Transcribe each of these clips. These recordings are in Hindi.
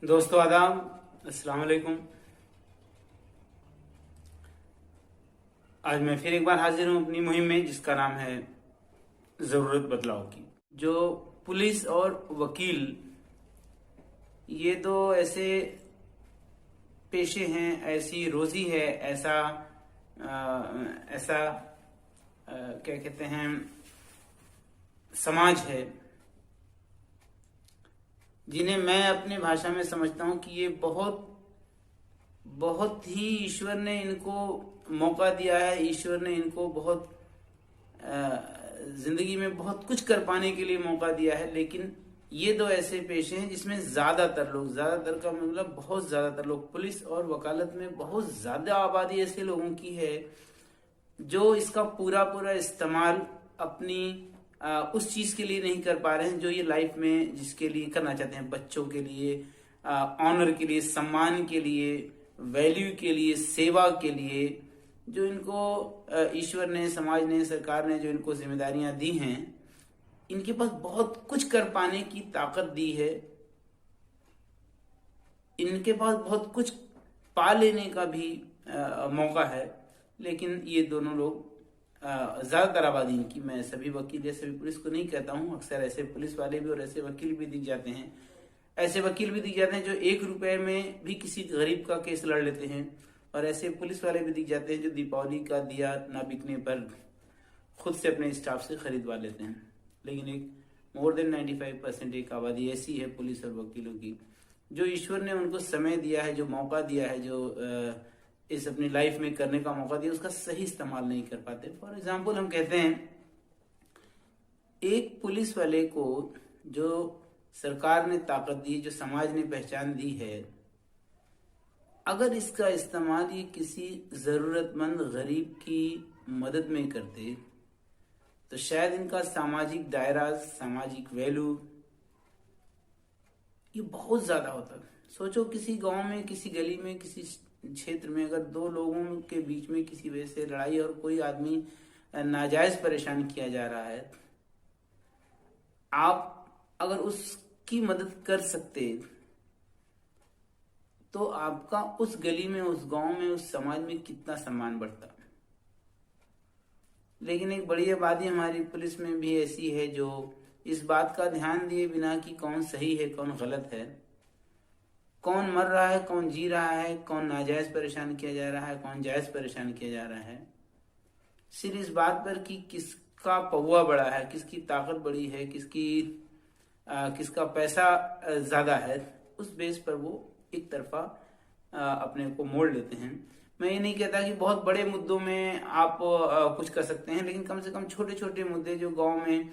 दोस्तों आदाब, अस्सलाम वालेकुम। आज मैं फिर एक बार हाजिर हूं अपनी मुहिम में जिसका नाम है जरूरत बदलाव की। जो पुलिस और वकील, ये दो ऐसे पेशे हैं, ऐसी रोजी है, क्या कहते हैं, समाज है, जिन्हें मैं अपनी भाषा में समझता हूं कि ये बहुत बहुत ही ईश्वर ने इनको मौका दिया है। ईश्वर ने इनको बहुत जिंदगी में बहुत कुछ कर पाने के लिए मौका दिया है। लेकिन ये दो ऐसे पेशे हैं जिसमें ज्यादातर का मतलब बहुत ज्यादातर लोग, पुलिस और वकालत में बहुत ज्यादा आबादी ऐसे लोगों की है जो इसका पूरा पूरा इस्तेमाल अपनी उस चीज के लिए नहीं कर पा रहे हैं जो ये लाइफ में जिसके लिए करना चाहते हैं। बच्चों के लिए, ऑनर के लिए, सम्मान के लिए, वैल्यू के लिए, सेवा के लिए, जो इनको ईश्वर ने, समाज ने, सरकार ने जो इनको जिम्मेदारियां दी हैं, इनके पास बहुत कुछ कर पाने की ताकत दी है। इनके पास बहुत कुछ पा लेने का भी मौका है। लेकिन ये दोनों लोग, ज्यादातर आबादी इनकी, मैं सभी वकील या सभी पुलिस को नहीं कहता हूं, अक्सर ऐसे पुलिस वाले भी और ऐसे वकील भी दिख जाते हैं। ऐसे वकील भी दिख जाते हैं जो 1 रुपए में भी किसी गरीब का केस लड़ लेते हैं, और ऐसे पुलिस वाले भी दिख जाते हैं जो दीपावली का दिया ना बिकने पर खुद से अपने स्टाफ से खरीदवा लेते हैं। लेकिन एक मोर देन 95% एक आबादी ऐसी है पुलिस और वकीलों की जो ईश्वर ने उनको समय दिया है, जो मौका दिया है, जो इस अपनी लाइफ में करने का मौका दिया, उसका सही इस्तेमाल नहीं कर पाते। फॉर एग्जाम्पल, हम कहते हैं एक पुलिस वाले को जो सरकार ने ताकत दी, जो समाज ने पहचान दी है, अगर इसका इस्तेमाल ये किसी जरूरतमंद गरीब की मदद में करते तो शायद इनका सामाजिक दायरा, सामाजिक वैल्यू ये बहुत ज्यादा होता। सोचो, किसी गांव में, किसी गली में, किसी क्षेत्र में अगर दो लोगों के बीच में किसी वजह से लड़ाई और कोई आदमी नाजायज परेशान किया जा रहा है, आप अगर उसकी मदद कर सकते तो आपका उस गली में, उस गांव में, उस समाज में कितना सम्मान बढ़ता। लेकिन एक बड़ी आबादी हमारी पुलिस में भी ऐसी है जो इस बात का ध्यान दिए बिना कि कौन सही है कौन गलत है, कौन मर रहा है कौन जी रहा है, कौन नाजायज परेशान किया जा रहा है कौन जायज परेशान किया जा रहा है, सिर्फ इस बात पर कि किसका पौवा बड़ा है, किसकी ताकत बड़ी है, किसका पैसा ज्यादा है, उस बेस पर वो एक तरफा अपने को मोड़ लेते हैं। मैं ये नहीं कहता कि बहुत बड़े मुद्दों में आप कुछ कर सकते हैं, लेकिन कम से कम छोटे छोटे मुद्दे जो गांव में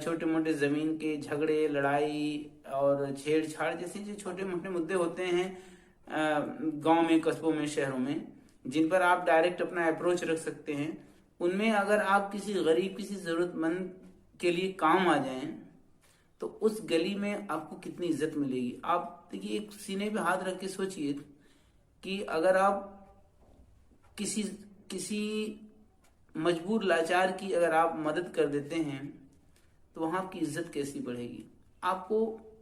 छोटे मोटे जमीन के झगड़े, लड़ाई और छेड़छाड़ जैसे जो छोटे मोटे मुद्दे होते हैं गांव में, कस्बों में, शहरों में, जिन पर आप डायरेक्ट अपना अप्रोच रख सकते हैं, उनमें अगर आप किसी गरीब, किसी जरूरतमंद के लिए काम आ जाएं तो उस गली में आपको कितनी इज्जत मिलेगी। आप देखिए, एक सीने पे हाथ रख के सोचिए कि अगर आप किसी किसी मजबूर लाचार की अगर आप मदद कर देते हैं तो वहां आपकी इज्जत कैसी बढ़ेगी। आपको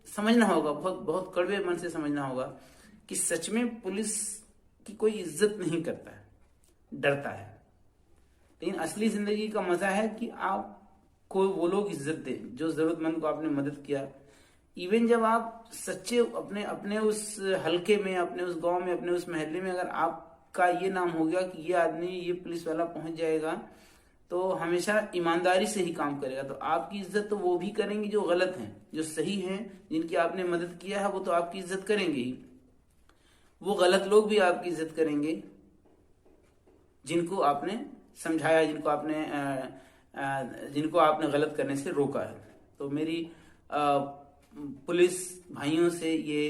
समझना होगा, बहुत बहुत कड़वे मन से समझना होगा कि सच में पुलिस की कोई इज्जत नहीं करता है, डरता है। लेकिन असली जिंदगी का मजा है कि आपको वो लोग इज्जत दें जो जरूरतमंद को आपने मदद किया। इवन जब आप सच्चे अपने अपने उस हलके में, अपने उस गांव में, अपने उस महल्ले में अगर आपका ये नाम हो गया कि ये आदमी, ये पुलिस वाला पहुंच जाएगा तो हमेशा ईमानदारी से ही काम करेगा, तो आपकी इज्जत तो वो भी करेंगे जो गलत हैं। जो सही हैं, जिनकी आपने मदद किया है, वो तो आपकी इज्जत करेंगे ही। वो गलत लोग भी आपकी इज्जत करेंगे जिनको आपने समझाया, जिनको आपने गलत करने से रोका है। तो मेरी पुलिस भाइयों से ये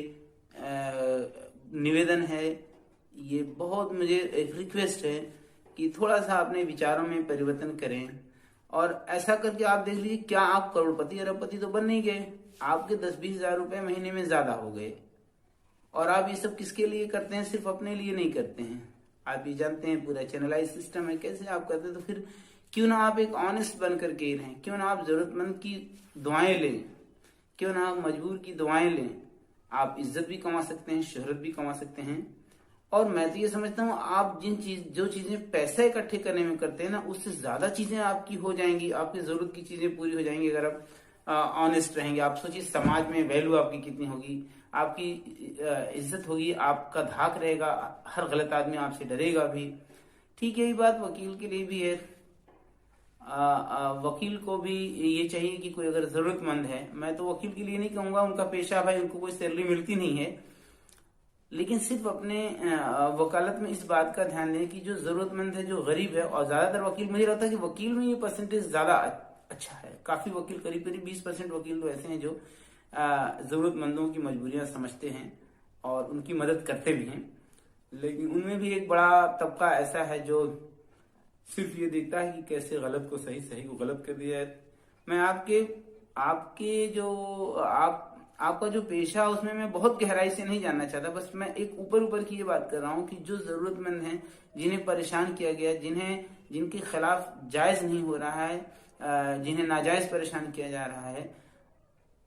निवेदन है, ये बहुत मुझे एक रिक्वेस्ट है कि थोड़ा सा अपने विचारों में परिवर्तन करें। और ऐसा करके आप देख लीजिए, क्या आप करोड़पति अरबपति तो बन नहीं गए, आपके 10-20 हजार रुपए महीने में ज्यादा हो गए। और आप ये सब किसके लिए करते हैं? सिर्फ अपने लिए नहीं करते हैं। आप ये जानते हैं पूरा चैनलाइज सिस्टम है, कैसे आप करते हैं। तो फिर क्यों ना आप एक ऑनेस्ट बन करके ही रहें, क्यों ना आप जरूरतमंद की दुआएं लें, क्यों ना आप मजबूर की दुआएं लें, आप इज्जत भी कमा सकते हैं, शोहरत भी कमा सकते हैं। और मैं तो ये समझता हूँ आप जो चीजें पैसा इकट्ठे करने में करते हैं ना, उससे ज्यादा चीजें आपकी हो जाएंगी, आपकी जरूरत की चीजें पूरी हो जाएंगी अगर आप ऑनेस्ट रहेंगे। आप सोचिए समाज में वैल्यू आपकी कितनी होगी, आपकी इज्जत होगी, आपका धाक रहेगा, हर गलत आदमी आपसे डरेगा भी। ठीक है, यही बात वकील के लिए भी है। वकील को भी ये चाहिए कि कोई अगर जरूरतमंद है, मैं तो वकील के लिए नहीं कहूंगा, उनका पेशा भाई, उनको कोई सैलरी मिलती नहीं है, लेकिन सिर्फ अपने वकालत में इस बात का ध्यान दें कि जो जरूरतमंद है, जो गरीब है, और ज्यादातर वकील, मुझे लगता है कि वकील में ये परसेंटेज ज्यादा अच्छा है। काफी वकील, करीब करीब 20% वकील तो ऐसे हैं जो जरूरतमंदों की मजबूरियां समझते हैं और उनकी मदद करते भी हैं। लेकिन उनमें भी एक बड़ा तबका ऐसा है जो सिर्फ ये देखता है कि कैसे गलत को सही, सही को गलत कर दिया है। मैं आपके जो आपका जो पेशा है उसमें मैं बहुत गहराई से नहीं जानना चाहता, बस मैं एक ऊपर ऊपर की ये बात कर रहा हूँ कि जो जरूरतमंद हैं, जिन्हें परेशान किया गया, जिनके खिलाफ जायज नहीं हो रहा है, जिन्हें नाजायज परेशान किया जा रहा है,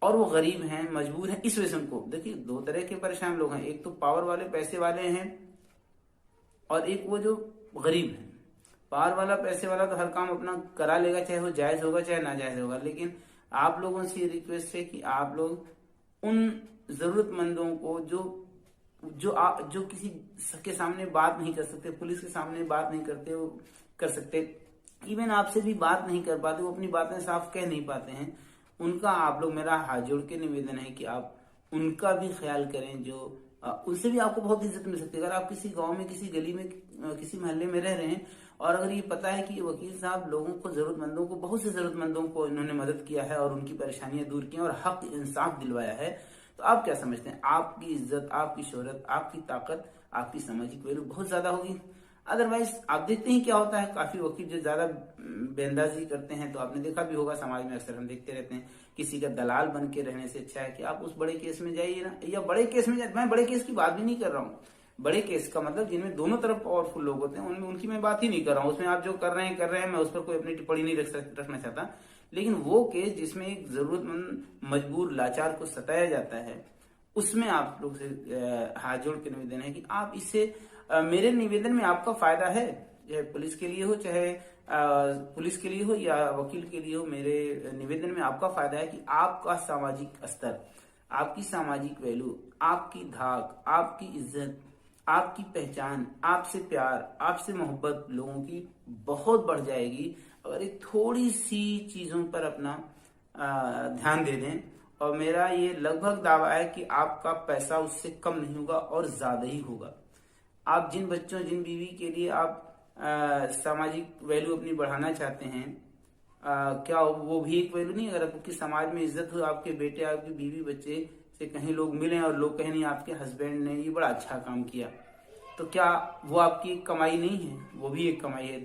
और वो गरीब हैं, मजबूर हैं, इस वजह से उनको, देखिए दो तरह के परेशान लोग हैं, एक तो पावर वाले, पैसे वाले हैं, और एक वो जो गरीब हैं। पावर वाला, पैसे वाला तो हर काम अपना करा लेगा, चाहे वो जायज होगा चाहे नाजायज होगा। लेकिन आप लोगों से रिक्वेस्ट है कि आप लोग उन जरूरतमंदों को जो किसी के सामने बात नहीं कर सकते, पुलिस के सामने बात नहीं कर सकते, इवन आपसे भी बात नहीं कर पाते, वो अपनी बातें साफ कह नहीं पाते हैं, उनका आप लोग, मेरा हाथ जोड़ के निवेदन है कि आप उनका भी ख्याल करें। जो उनसे भी आपको बहुत इज्जत मिल सकती है। अगर आप किसी गांव में, किसी गली में, किसी मोहल्ले में रह रहे हैं और अगर ये पता है कि वकील साहब लोगों को, जरूरतमंदों को, बहुत से जरूरतमंदों को इन्होंने मदद किया है और उनकी परेशानियां दूर की और हक इंसाफ दिलवाया है, तो आप क्या समझते हैं, आपकी इज्जत, आपकी शोहरत, आपकी ताकत, आपकी सामाजिक वैल्यू बहुत ज्यादा होगी। अदरवाइज आप देखते हैं क्या होता है, काफी वकील जो ज्यादा बेंदाजी करते हैं, तो आपने देखा भी होगा समाज में अक्सर हम देखते रहते हैं, किसी का दलाल बन के रहने से अच्छा है कि आप उस बड़े केस में जाइए ना, या बड़े केस में मैं बड़े केस की बात भी नहीं कर रहा हूँ। बड़े केस का मतलब जिनमें दोनों तरफ पावरफुल लोग होते हैं, उनमें उनकी मैं बात ही नहीं कर रहा हूँ। उसमें आप जो कर रहे हैं मैं उस पर कोई अपनी टिप्पणी नहीं रखना चाहता। लेकिन वो केस जिसमें एक जरूरतमंद, मजबूर, लाचार को सताया जाता है, उसमें आप लोग से हाथ जोड़ के निवेदन है कि आप इससे, मेरे निवेदन में आपका फायदा है, चाहे पुलिस के लिए हो, चाहे पुलिस के लिए हो या वकील के लिए हो, मेरे निवेदन में आपका फायदा है कि आपका सामाजिक स्तर, आपकी सामाजिक वैल्यू, आपकी धाक, आपकी इज्जत, आपकी पहचान, आपसे प्यार, आपसे मोहब्बत लोगों की बहुत बढ़ जाएगी अगर एक थोड़ी सी चीजों पर अपना ध्यान दे दें। और मेरा ये लगभग दावा है कि आपका पैसा उससे कम नहीं होगा और ज्यादा ही होगा। आप जिन बच्चों, जिन बीवी के लिए आप सामाजिक वैल्यू अपनी बढ़ाना चाहते हैं, क्या वो भी एक वैल्यू नहीं? अगर आपकी समाज में इज्जत हो, आपके बेटे, आपकी बीवी, बच्चे से कहीं लोग मिलें और लोग कहें नहीं आपके हस्बैंड ने ये बड़ा अच्छा काम किया, तो क्या वो आपकी एक कमाई नहीं है? वो भी एक कमाई है।